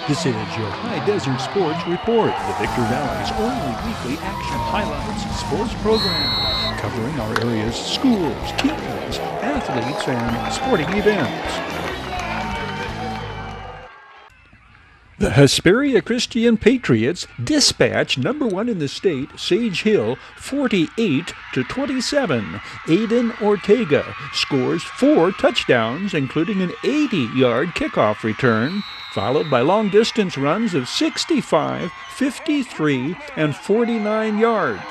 This is your Hdsr Sports Report, the Victor Valley's only weekly action highlights sports program, covering our area's schools, teams, athletes, and sporting events. The Hesperia Christian Patriots dispatch number 1 in the state, Sage Hill, 48-27. Aiden Ortega scores 4 touchdowns, including an 80-yard kickoff return, followed by long-distance runs of 65, 53, and 49 yards.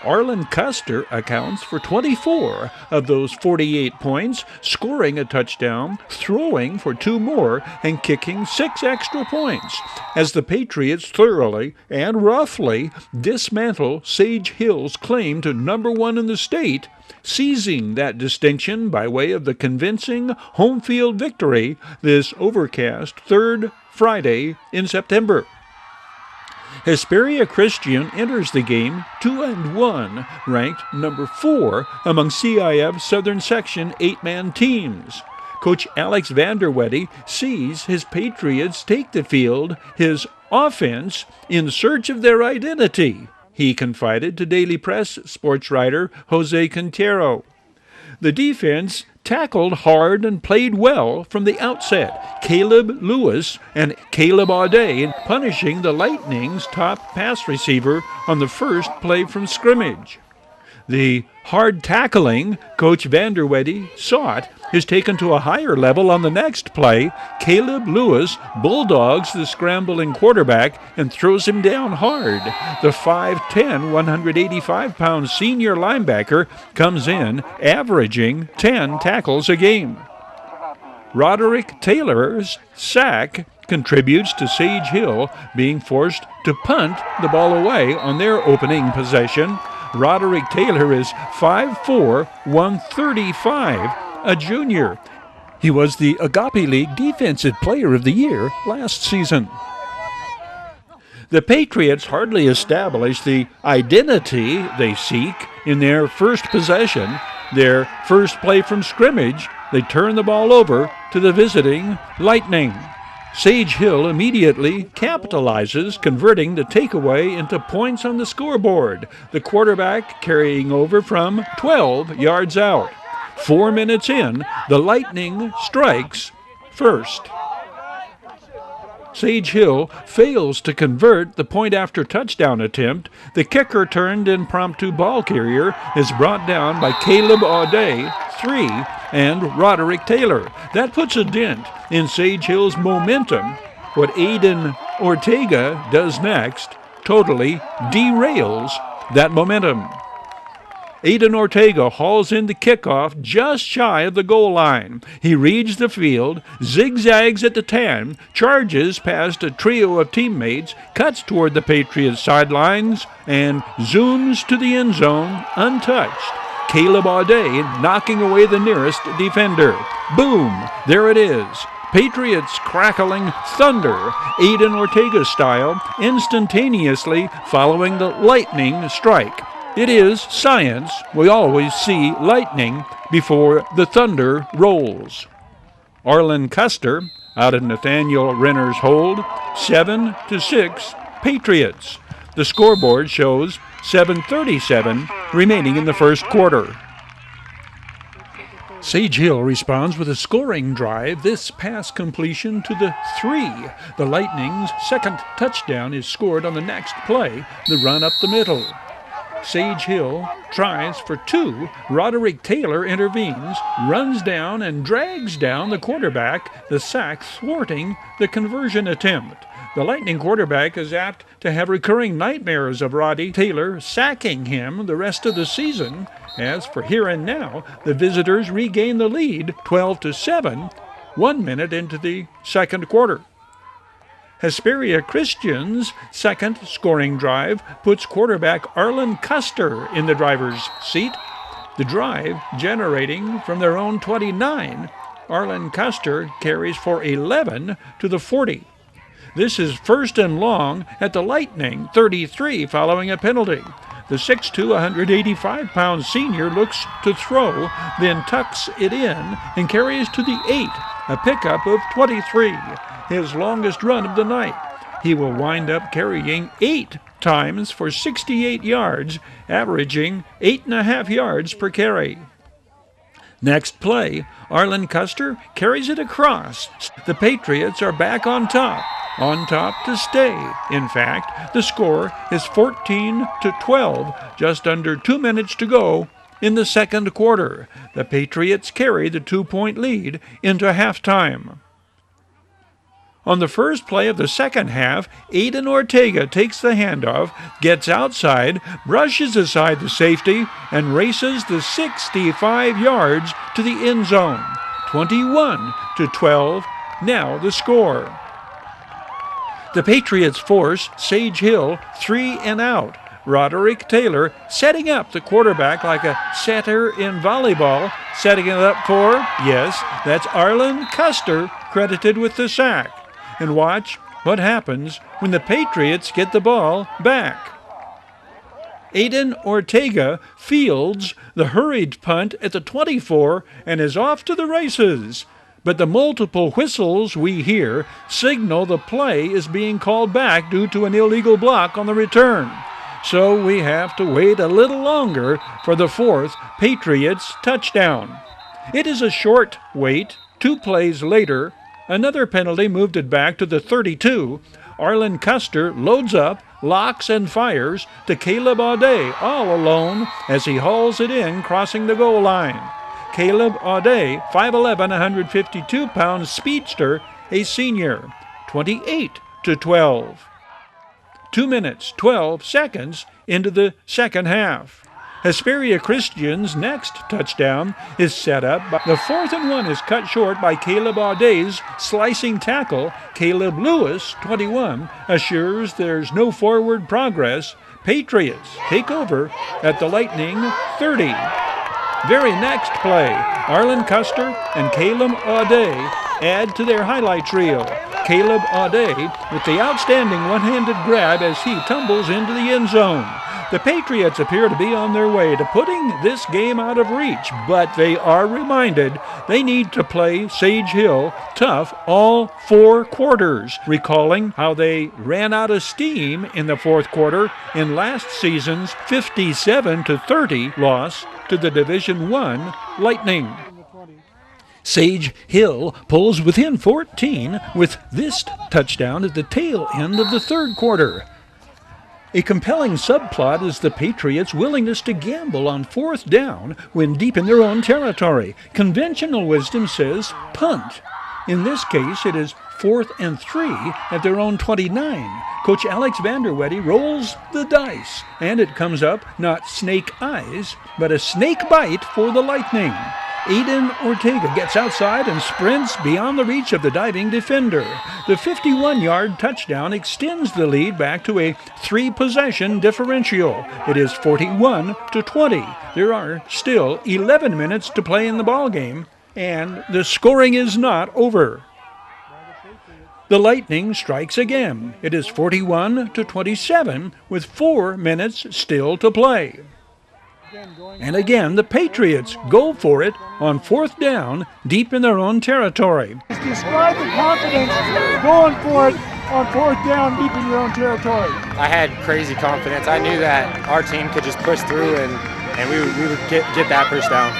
Arlen Custer accounts for 24 of those 48 points, scoring a touchdown, throwing for 2 more, and kicking 6 extra points, as the Patriots thoroughly and roughly dismantle Sage Hill's claim to number 1 in the state, seizing that distinction by way of the convincing home field victory this overcast 3rd Friday in September. Hesperia Christian enters the game 2-1, ranked number 4 among CIF Southern Section 8-man teams. Coach Alex Vanderwedde sees his Patriots take the field, his offense, in search of their identity, he confided to Daily Press sports writer Jose Quintero. The defense tackled hard and played well from the outset. Caleb Lewis and Caleb Audet punishing the Lightning's top pass receiver on the first play from scrimmage. The hard tackling Coach Vanderwedde sought is taken to a higher level on the next play. Caleb Lewis bulldogs the scrambling quarterback and throws him down hard. The 5'10", 185-pound senior linebacker comes in, averaging 10 tackles a game. Roderick Taylor's sack contributes to Sage Hill being forced to punt the ball away on their opening possession. Roderick Taylor is 5'4", 135, a junior. He was the Agape League Defensive Player of the Year last season. The Patriots hardly establish the identity they seek in their first possession. Their first play from scrimmage, they turn the ball over to the visiting Lightning. Sage Hill immediately capitalizes, converting the takeaway into points on the scoreboard, the quarterback carrying over from 12 yards out. 4 minutes in, the Lightning strikes first. Sage Hill fails to convert the point-after-touchdown attempt. The kicker-turned impromptu ball carrier is brought down by Caleb Audet, 3, and Roderick Taylor. That puts a dent in Sage Hill's momentum. What Aiden Ortega does next totally derails that momentum. Aiden Ortega hauls in the kickoff just shy of the goal line. He reads the field, zigzags at the 10, charges past a trio of teammates, cuts toward the Patriots sidelines, and zooms to the end zone untouched. Caleb Audet knocking away the nearest defender. Boom! There it is. Patriots crackling thunder, Aiden Ortega style, instantaneously following the lightning strike. It is science. We always see lightning before the thunder rolls. Arlen Custer out of Nathaniel Renner's hold, 7-6 Patriots. The scoreboard shows 7:37 remaining in the first quarter. Sage Hill responds with a scoring drive. This pass completion to the 3. The Lightning's second touchdown is scored on the next play, the run up the middle. Sage Hill tries for 2. Roderick Taylor intervenes, runs down and drags down the quarterback, the sack thwarting the conversion attempt. The Lightning quarterback is apt to have recurring nightmares of Roddy Taylor sacking him the rest of the season. As for here and now, the visitors regain the lead 12-7, 1 minute into the second quarter. Hesperia Christian's second scoring drive puts quarterback Arlen Custer in the driver's seat. The drive generating from their own 29. Arlen Custer carries for 11 to the 40. This is first and long at the Lightning, 33, following a penalty. The 6'2", 185-pound senior looks to throw, then tucks it in and carries to the 8, a pickup of 23. his longest run of the night. He will wind up carrying 8 times for 68 yards, averaging 8.5 yards per carry. Next play, Arlen Custer carries it across. The Patriots are back on top to stay. In fact, the score is 14-12, just under 2 minutes to go in the second quarter. The Patriots carry the 2-point lead into halftime. On the first play of the second half, Aiden Ortega takes the handoff, gets outside, brushes aside the safety, and races the 65 yards to the end zone. 21-12, now the score. The Patriots force Sage Hill 3 and out. Roderick Taylor setting up the quarterback like a setter in volleyball, setting it up for, yes, that's Arlen Custer, credited with the sack. And watch what happens when the Patriots get the ball back. Aiden Ortega fields the hurried punt at the 24 and is off to the races. But the multiple whistles we hear signal the play is being called back due to an illegal block on the return. So we have to wait a little longer for the fourth Patriots touchdown. It is a short wait. 2 plays later, another penalty moved it back to the 32. Arlen Custer loads up, locks, and fires to Caleb Audet all alone as he hauls it in, crossing the goal line. Caleb Audet, 5'11", 152-pound speedster, a senior, 28-12. 2 minutes, 12 seconds into the second half. Hesperia Christian's next touchdown is set up. The 4th and 1 is cut short by Caleb Audet's slicing tackle. Caleb Lewis, 21, assures there's no forward progress. Patriots take over at the Lightning 30. Very next play, Arlen Custer and Caleb Audet add to their highlight reel. Caleb Audet with the outstanding one-handed grab as he tumbles into the end zone. The Patriots appear to be on their way to putting this game out of reach, but they are reminded they need to play Sage Hill tough all 4 quarters, recalling how they ran out of steam in the fourth quarter in last season's 57-30 loss to the Division I Lightning. Sage Hill pulls within 14 with this touchdown at the tail end of the third quarter. A compelling subplot is the Patriots' willingness to gamble on 4th down when deep in their own territory. Conventional wisdom says punt. In this case, it is 4th and 3 at their own 29. Coach Alex Vanderwedde rolls the dice, and it comes up not snake eyes, but a snake bite for the Lightning. Aiden Ortega gets outside and sprints beyond the reach of the diving defender. The 51-yard touchdown extends the lead back to a 3-possession differential. It is 41-20. There are still 11 minutes to play in the ballgame, and the scoring is not over. The Lightning strikes again. It is 41-27 with 4 minutes still to play. And again, the Patriots go for it on 4th down, deep in their own territory. Describe the confidence going for it on 4th down, deep in your own territory. I had crazy confidence. I knew that our team could just push through and we would get that first down.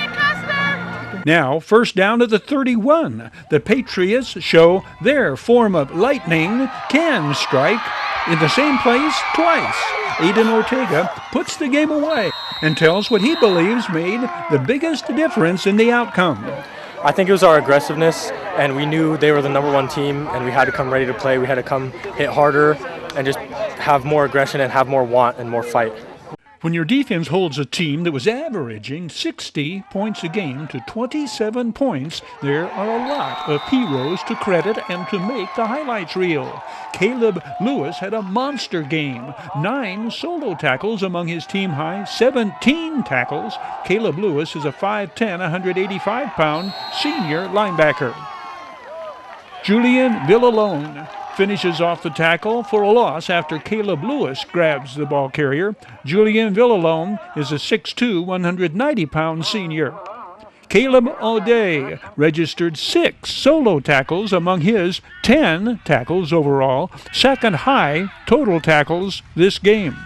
Now, first down at the 31. The Patriots show their form of lightning can strike in the same place twice. Aiden Ortega puts the game away and tells what he believes made the biggest difference in the outcome. I think it was our aggressiveness, and we knew they were the #1 team, and we had to come ready to play. We had to come hit harder and just have more aggression and have more want and more fight. When your defense holds a team that was averaging 60 points a game to 27 points, there are a lot of heroes to credit and to make the highlights reel. Caleb Lewis had a monster game. 9 solo tackles among his team-high 17 tackles. Caleb Lewis is a 5'10", 185-pound senior linebacker. Julian Villalone finishes off the tackle for a loss after Caleb Lewis grabs the ball carrier. Julian Villalone is a 6'2", 190-pound senior. Caleb O'Day registered 6 solo tackles among his 10 tackles overall, second high total tackles this game.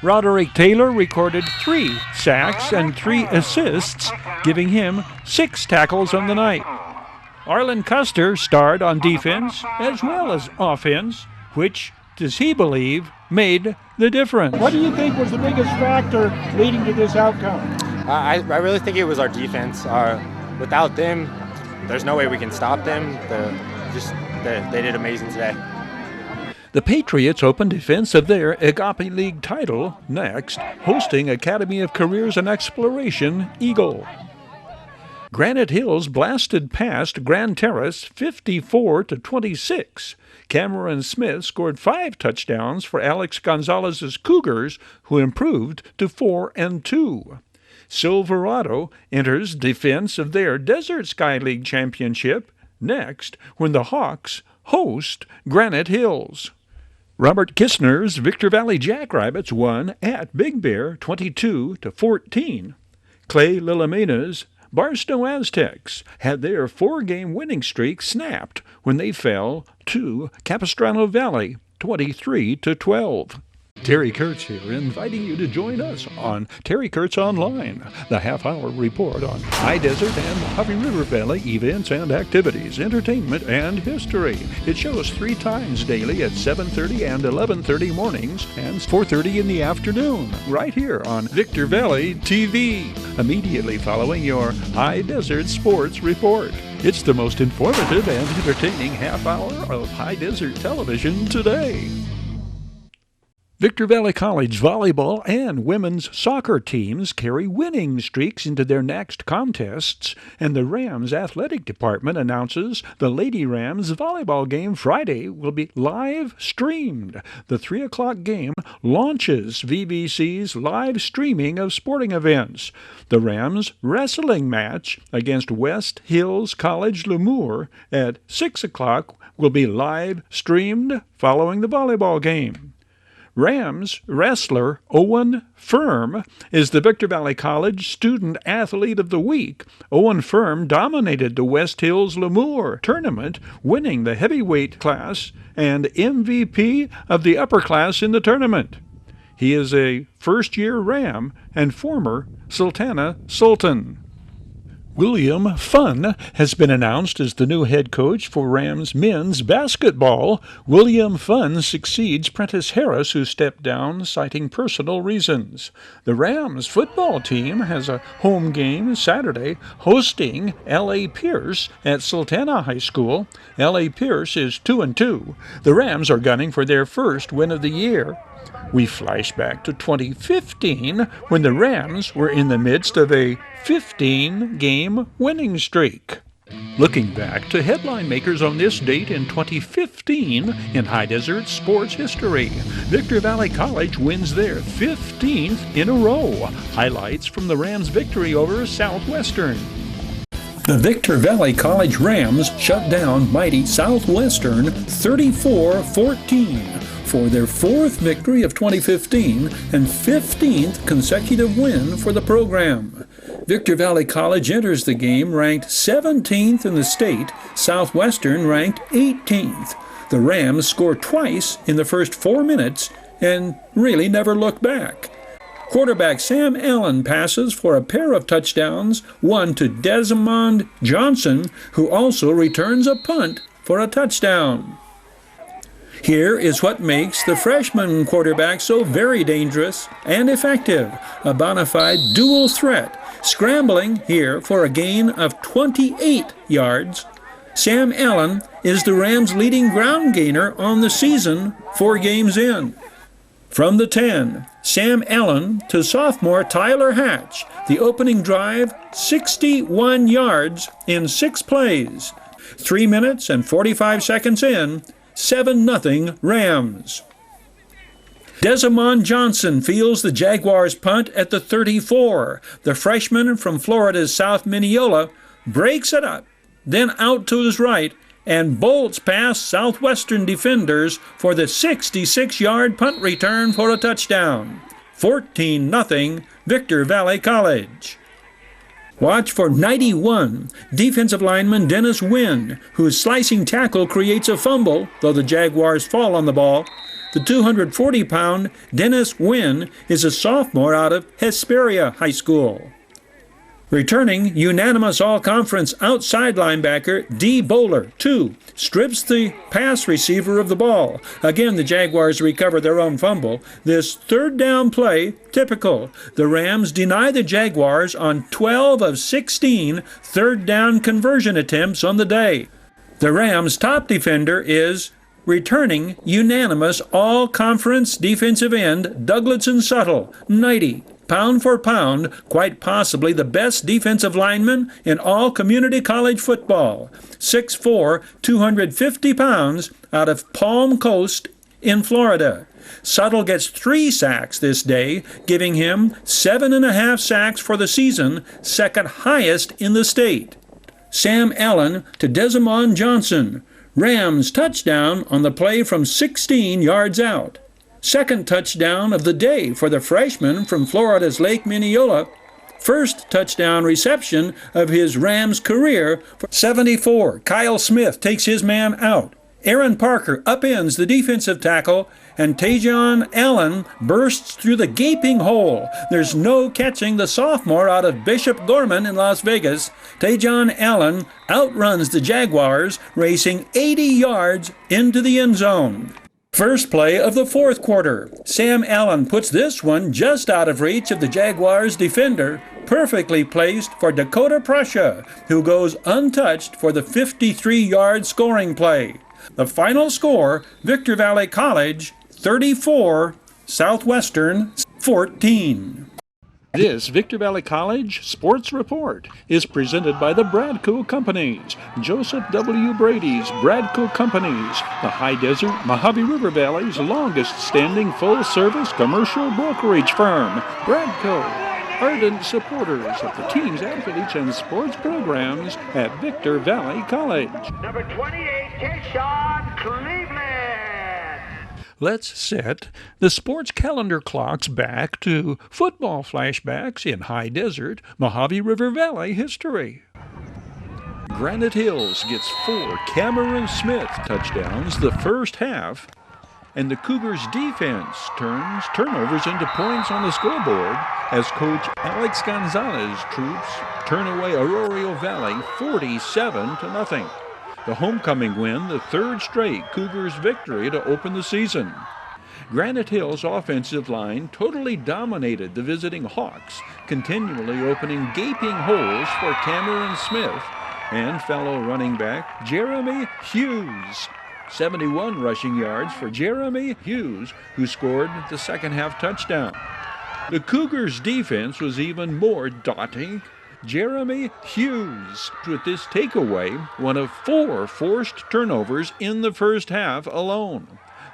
Roderick Taylor recorded 3 sacks and 3 assists, giving him 6 tackles on the night. Arlen Custer starred on defense as well as offense, which, does he believe, made the difference. What do you think was the biggest factor leading to this outcome? I really think it was our defense. Without them, there's no way we can stop them. They did amazing today. The Patriots open defense of their Agape League title next, hosting Academy of Careers and Exploration Eagle. Granite Hills blasted past Grand Terrace 54-26. Cameron Smith scored 5 touchdowns for Alex Gonzalez's Cougars, who improved to 4-2. Silverado enters defense of their Desert Sky League championship next when the Hawks host Granite Hills. Robert Kistner's Victor Valley Jackrabbits won at Big Bear 22-14. Clay Lillamena's Barstow Aztecs had their 4-game winning streak snapped when they fell to Capistrano Valley 23-12. Terry Kurtz here, inviting you to join us on Terry Kurtz Online, the half-hour report on High Desert and Huffing River Valley events and activities, entertainment and history. It shows 3 times daily at 7:30 and 11:30 mornings and 4:30 in the afternoon, right here on Victor Valley TV, immediately following your High Desert Sports Report. It's the most informative and entertaining half-hour of High Desert television today. Victor Valley College volleyball and women's soccer teams carry winning streaks into their next contests, and the Rams athletic department announces the Lady Rams volleyball game Friday will be live streamed. The 3 o'clock game launches VVC's live streaming of sporting events. The Rams wrestling match against West Hills College Lemoore at 6 o'clock will be live streamed following the volleyball game. Rams wrestler Owen Firm is the Victor Valley College Student Athlete of the Week. Owen Firm dominated the West Hills Lemoore tournament, winning the heavyweight class and MVP of the upper class in the tournament. He is a first-year Ram and former Sultana Sultan. William Funn has been announced as the new head coach for Rams men's basketball. William Funn succeeds Prentice Harris, who stepped down citing personal reasons. The Rams football team has a home game Saturday, hosting L.A. Pierce at Sultana High School. L.A. Pierce is 2-2. The Rams are gunning for their first win of the year. We flash back to 2015 when the Rams were in the midst of a 15-game winning streak. Looking back to headline makers on this date in 2015 in High Desert sports history, Victor Valley College wins their 15th in a row. Highlights from the Rams' victory over Southwestern. The Victor Valley College Rams shut down mighty Southwestern 34-14. For their 4th victory of 2015 and 15th consecutive win for the program. Victor Valley College enters the game ranked 17th in the state, Southwestern ranked 18th. The Rams score twice in the first 4 minutes and really never look back. Quarterback Sam Allen passes for a pair of touchdowns, one to Desmond Johnson, who also returns a punt for a touchdown. Here is what makes the freshman quarterback so very dangerous and effective, a bona fide dual threat, scrambling here for a gain of 28 yards. Sam Allen is the Rams' leading ground gainer on the season 4 games in. From the 10, Sam Allen to sophomore Tyler Hatch, the opening drive, 61 yards in 6 plays. 3 minutes and 45 seconds in, 7-0 Rams. Desmond Johnson fields the Jaguars' punt at the 34. The freshman from Florida's South Mineola breaks it up, then out to his right, and bolts past Southwestern defenders for the 66-yard punt return for a touchdown. 14-0 Victor Valley College. Watch for 91, defensive lineman Dennis Wynn, whose slicing tackle creates a fumble, though the Jaguars fall on the ball. The 240-pound Dennis Wynn is a sophomore out of Hesperia High School. Returning unanimous all-conference outside linebacker D. Bowler, 2, strips the pass receiver of the ball. Again, the Jaguars recover their own fumble. This third down play, typical. The Rams deny the Jaguars on 12 of 16 third down conversion attempts on the day. The Rams' top defender is returning unanimous all-conference defensive end Douglason Suttle, 90. Pound for pound, quite possibly the best defensive lineman in all community college football. 6'4", 250 pounds, out of Palm Coast in Florida. Suttle gets 3 sacks this day, giving him 7.5 sacks for the season, second highest in the state. Sam Allen to Desamon Johnson. Rams touchdown on the play from 16 yards out. Second touchdown of the day for the freshman from Florida's Lake Minneola. First touchdown reception of his Rams career. 74, Kyle Smith takes his man out. Aaron Parker upends the defensive tackle, and Tajon Allen bursts through the gaping hole. There's no catching the sophomore out of Bishop Gorman in Las Vegas. Tajon Allen outruns the Jaguars, racing 80 yards into the end zone. First play of the fourth quarter. Sam Allen puts this one just out of reach of the Jaguars' defender, perfectly placed for Dakota Prussia, who goes untouched for the 53-yard scoring play. The final score, Victor Valley College 34, Southwestern 14. This Victor Valley College Sports Report is presented by the Bradco Companies, Joseph W. Brady's Bradco Companies, the High Desert Mojave River Valley's longest-standing full-service commercial brokerage firm. Bradco, ardent supporters of the team's athletes and sports programs at Victor Valley College. Number 28, Keyshawn Cleveland. Let's set the sports calendar clocks back to football flashbacks in High Desert, Mojave River Valley history. Granite Hills gets 4 Cameron Smith touchdowns the first half, and the Cougars' defense turns turnovers into points on the scoreboard as Coach Alex Gonzalez's troops turn away Arroyo Valley 47-0. The homecoming win, the third straight Cougars victory to open the season. Granite Hill's offensive line totally dominated the visiting Hawks, continually opening gaping holes for Cameron Smith and fellow running back Jeremy Hughes. 71 rushing yards for Jeremy Hughes, who scored the second half touchdown. The Cougars' defense was even more daunting. Jeremy Hughes, with this takeaway, one of 4 forced turnovers in the first half alone.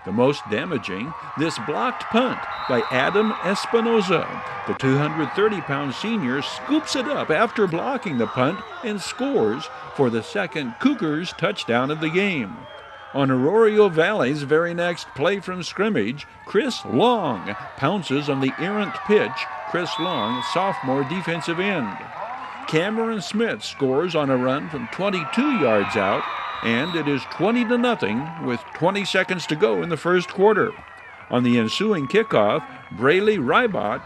The most damaging, this blocked punt by Adam Espinoza. The 230-pound senior scoops it up after blocking the punt and scores for the second Cougars touchdown of the game. On Arroyo Valley's very next play from scrimmage, Chris Long pounces on the errant pitch. Chris Long, sophomore defensive end. Cameron Smith scores on a run from 22 yards out, and it is 20-0 with 20 seconds to go in the first quarter. On the ensuing kickoff, Braley Rybot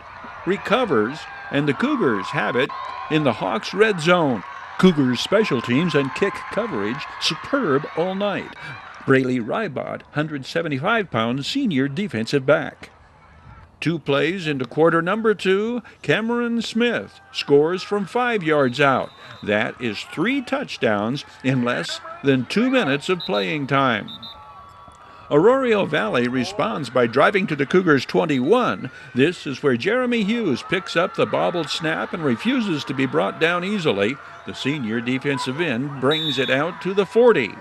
recovers, and the Cougars have it in the Hawks' red zone. Cougars' special teams and kick coverage superb all night. Braley Rybot, 175-pound senior defensive back. 2 plays into quarter number 2, Cameron Smith scores from 5 yards out. That is 3 touchdowns in less than 2 minutes of playing time. Arroyo Valley responds by driving to the Cougars' 21. This is where Jeremy Hughes picks up the bobbled snap and refuses to be brought down easily. The senior defensive end brings it out to the 40.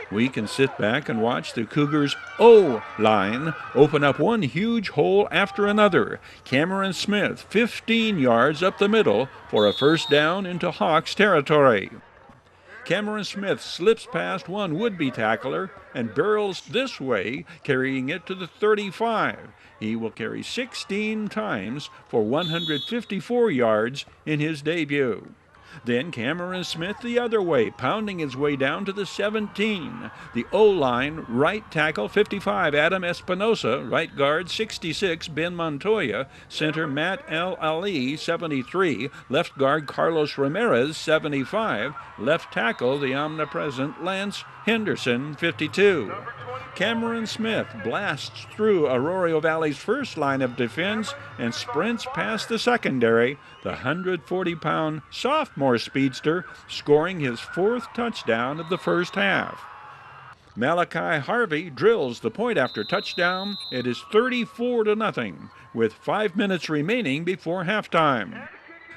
We can sit back and watch the Cougars' O-line open up one huge hole after another. Cameron Smith, 15 yards up the middle for a first down into Hawks territory. Cameron Smith slips past one would-be tackler and barrels this way, carrying it to the 35. He will carry 16 times for 154 yards in his debut. Then Cameron Smith the other way, pounding his way down to the 17. The O-line, right tackle 55, Adam Espinosa. Right guard 66, Ben Montoya. Center Matt El Ali, 73. Left guard Carlos Ramirez, 75. Left tackle the omnipresent Lance Henderson, 52. Cameron Smith blasts through Arroyo Valley's first line of defense and sprints past the secondary, the 140-pound sophomore speedster scoring his 4th touchdown of the first half. Malachi Harvey drills the point after touchdown. It is 34-0 with 5 minutes remaining before halftime.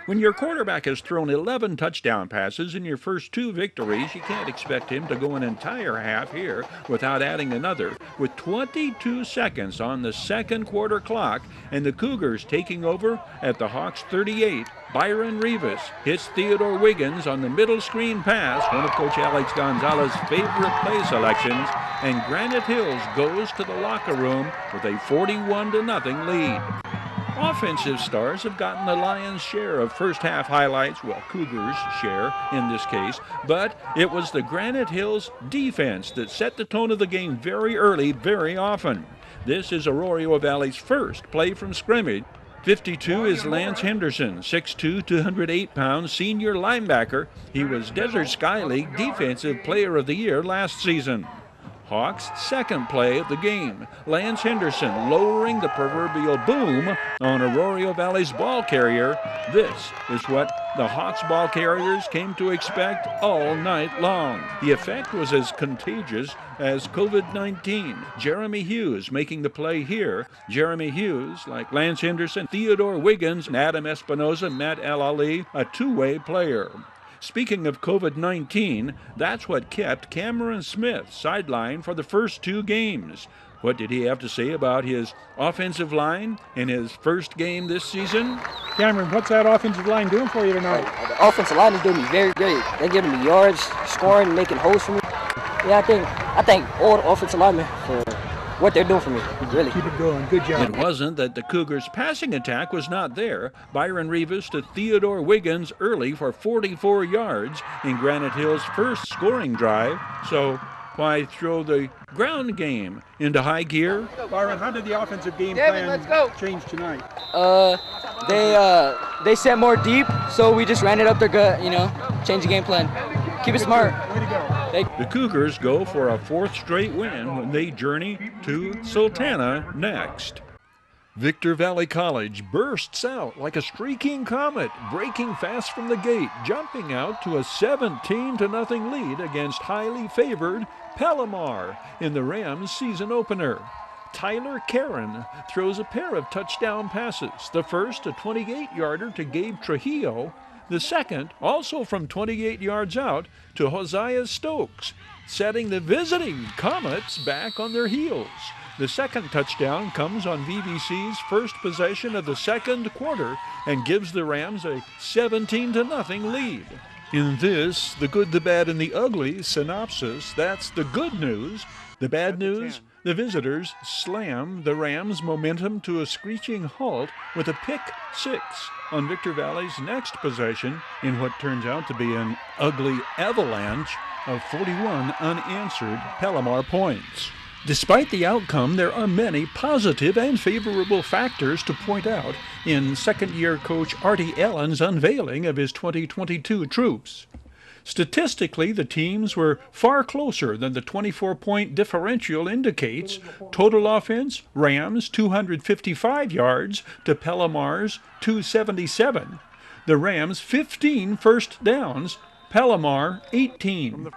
When your quarterback has thrown 11 touchdown passes in your first 2 victories, you can't expect him to go an entire half here without adding another. With 22 seconds on the second quarter clock and the Cougars taking over at the Hawks 38, Byron Rivas hits Theodore Wiggins on the middle screen pass, one of Coach Alex Gonzalez's favorite play selections, and Granite Hills goes to the locker room with a 41-0 lead. Offensive stars have gotten the lion's share of first half highlights, well, Cougars' share in this case, but it was the Granite Hills defense that set the tone of the game very early, very often. This is Arroyo Valley's first play from scrimmage. 52 is Lance Henderson, 6'2", 208 pounds, senior linebacker. He was Desert Sky League Defensive Player of the Year last season. Hawks' second play of the game. Lance Henderson lowering the proverbial boom on Arroyo Valley's ball carrier. This is what the Hawks ball carriers came to expect all night long. The effect was as contagious as COVID-19. Jeremy Hughes making the play here. Jeremy Hughes, like Lance Henderson, Theodore Wiggins, and Adam Espinosa, Matt El Ali, a two-way player. Speaking of COVID-19, that's what kept Cameron Smith sidelined for the first 2 games. What did he have to say about his offensive line in his first game this season? Cameron, what's that offensive line doing for you tonight? The offensive line is doing me very great. They're giving me yards, scoring, making holes for me. Yeah, I thank all the offensive linemen for what they're doing for me, really. Keep it going. Good job. It wasn't that the Cougars' passing attack was not there. Byron Rivas to Theodore Wiggins early for 44 yards in Granite Hills' first scoring drive. So why throw the ground game into high gear? Byron, how did the offensive game plan change tonight? They set more deep, so we just ran it up their gut, change the game plan. Keep it smart. Way to go. The Cougars go for a 4th straight win when they journey to Sultana next. Victor Valley College bursts out like a streaking comet, breaking fast from the gate, jumping out to a 17-0 lead against highly favored Palomar in the Rams season opener. Tyler Caron throws a pair of touchdown passes, the first a 28-yarder to Gabe Trujillo, the second, also from 28 yards out, to Hosea Stokes, setting the visiting Comets back on their heels. The second touchdown comes on VVC's first possession of the second quarter and gives the Rams a 17-0 lead. In this, the good, the bad, and the ugly synopsis, that's the good news. The bad news, the visitors slam the Rams' momentum to a screeching halt with a pick 6 on Victor Valley's next possession in what turns out to be an ugly avalanche of 41 unanswered Palomar points. Despite the outcome, there are many positive and favorable factors to point out in second-year coach Artie Allen's unveiling of his 2022 troops. Statistically, the teams were far closer than the 24-point differential indicates. Total offense, Rams 255 yards to Palomar's 277. The Rams 15 first downs, Palomar 18.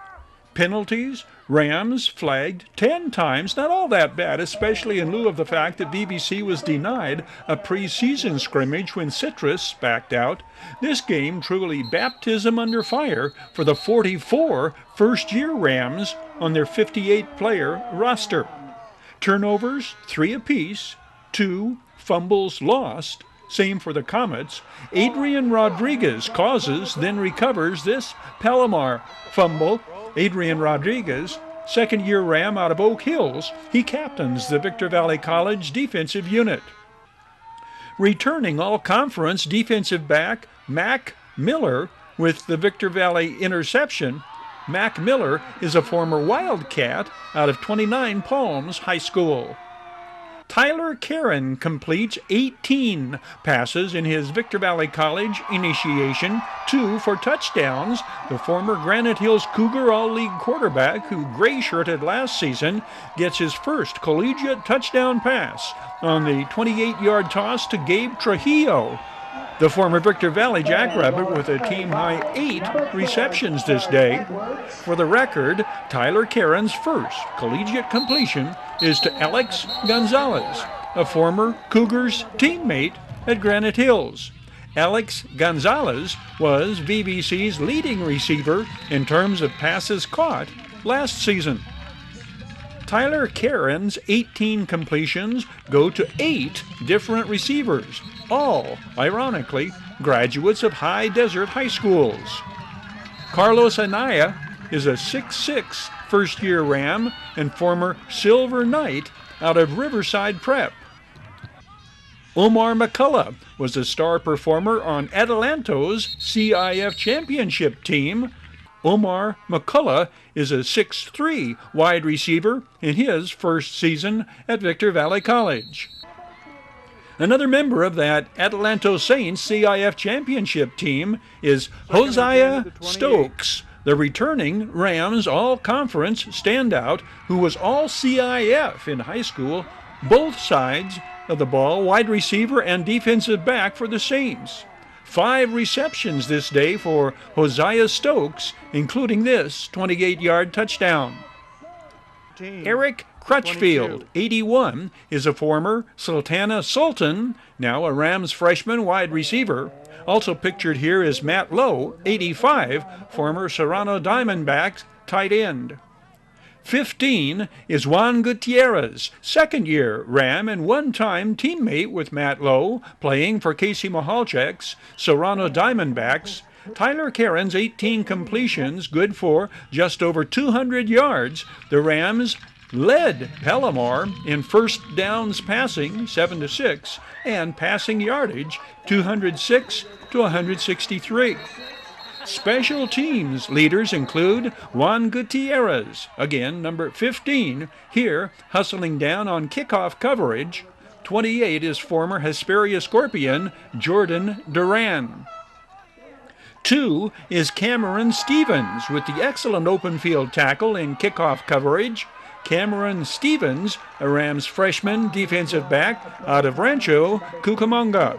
Penalties, Rams flagged 10 times, not all that bad, especially in lieu of the fact that BBC was denied a preseason scrimmage when Citrus backed out. This game truly baptism under fire for the 44 first-year Rams on their 58-player roster. Turnovers, 3 apiece, 2 fumbles lost. Same for the Comets. Adrian Rodriguez causes, then recovers this Palomar fumble. Adrian Rodriguez, second-year Ram out of Oak Hills, he captains the Victor Valley College defensive unit. Returning all-conference defensive back Mac Miller With the Victor Valley interception, Mac Miller is a former Wildcat out of 29 Palms High School. Tyler Karen completes 18 passes in his Victor Valley College initiation, 2 for touchdowns. The former Granite Hills Cougar All-League quarterback, who gray-shirted last season, gets his first collegiate touchdown pass on the 28-yard toss to Gabe Trujillo. The former Victor Valley Jackrabbit with a team-high 8 receptions this day. For the record, Tyler Karen's first collegiate completion is to Alex Gonzalez, a former Cougars teammate at Granite Hills. Alex Gonzalez was VVC's leading receiver in terms of passes caught last season. Tyler Karen's 18 completions go to 8 different receivers, all, ironically, graduates of High Desert High Schools. Carlos Anaya is a 6'6" first-year Ram and former Silver Knight out of Riverside Prep. Omar McCullough was a star performer on Atalanto's CIF championship team. Omar McCullough is a 6'3" wide receiver in his first season at Victor Valley College. Another member of that Atalanto Saints CIF championship team is Hosea Stokes, the returning Rams All-Conference standout who was All-CIF in high school, both sides of the ball, wide receiver and defensive back for the Saints. 5 receptions this day for Hosea Stokes, including this 28-yard touchdown. Eric Crutchfield, 81, is a former Sultana Sultan, now a Rams freshman wide receiver. Also pictured here is Matt Lowe, 85, former Serrano Diamondbacks tight end. 15 is Juan Gutierrez, second-year Ram and one-time teammate with Matt Lowe, playing for Casey Mahalchek's Serrano Diamondbacks. Tyler Karen's 18 completions, good for just over 200 yards. The Rams led Palomar in first downs passing, 7-6, and passing yardage, 206 to 163. Special teams leaders include Juan Gutierrez, again number 15, here hustling down on kickoff coverage. 28 is former Hesperia Scorpion Jordan Duran. 2 is Cameron Stevens with the excellent open field tackle in kickoff coverage. Cameron Stevens, a Rams freshman defensive back out of Rancho Cucamonga.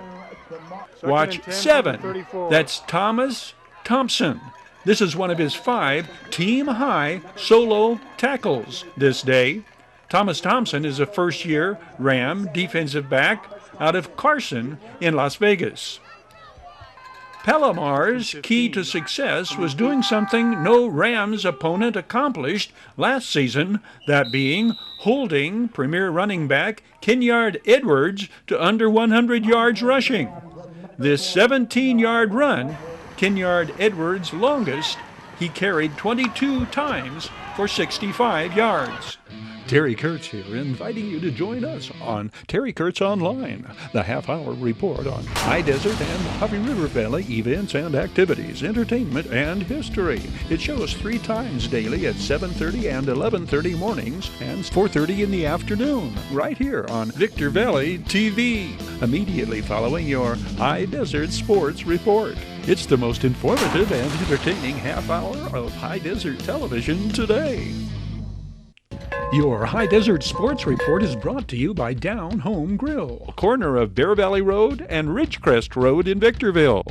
Watch 7. That's Thomas Thompson. This is one of his 5 team-high solo tackles this day. Thomas Thompson is a first-year Ram defensive back out of Carson in Las Vegas. Palomar's key to success was doing something no Rams opponent accomplished last season, that being holding premier running back Kenyard Edwards to under 100 yards rushing. This 17-yard run, Kenyard Edwards' longest, he carried 22 times for 65 yards. Terry Kurtz here, inviting you to join us on Terry Kurtz Online, the half-hour report on High Desert and Mojave River Valley events and activities, entertainment, and history. It shows 3 times daily at 7:30 and 11:30 mornings and 4:30 in the afternoon, right here on Victor Valley TV, immediately following your High Desert Sports Report. It's the most informative and entertaining half-hour of High Desert television today. Your High Desert Sports Report is brought to you by Down Home Grill, corner of Bear Valley Road and Ridgecrest Road in Victorville.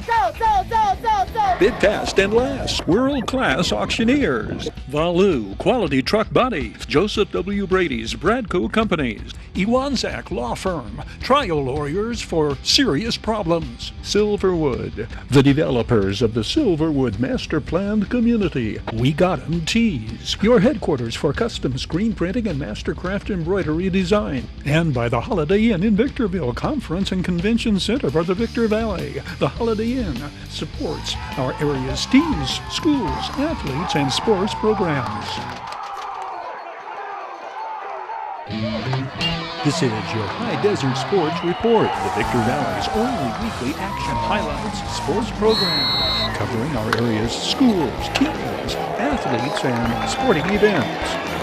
Bid fast and last, world-class auctioneers. Valu, Quality Truck Bodies, Joseph W. Brady's Bradco Companies, Iwanzak Law Firm, trial lawyers for serious problems. Silverwood, the developers of the Silverwood Master Planned Community. We Got 'em Tees, your headquarters for custom screen printing and mastercraft embroidery design. And by the Holiday Inn in Victorville, Conference and Convention Center for the Victor Valley. The Holiday Inn supports our area's teams, schools, athletes, and sports programs. This is your High Desert Sports Report, the Victor Valley's only weekly action highlights sports program, covering our area's schools, teams, athletes, and sporting events.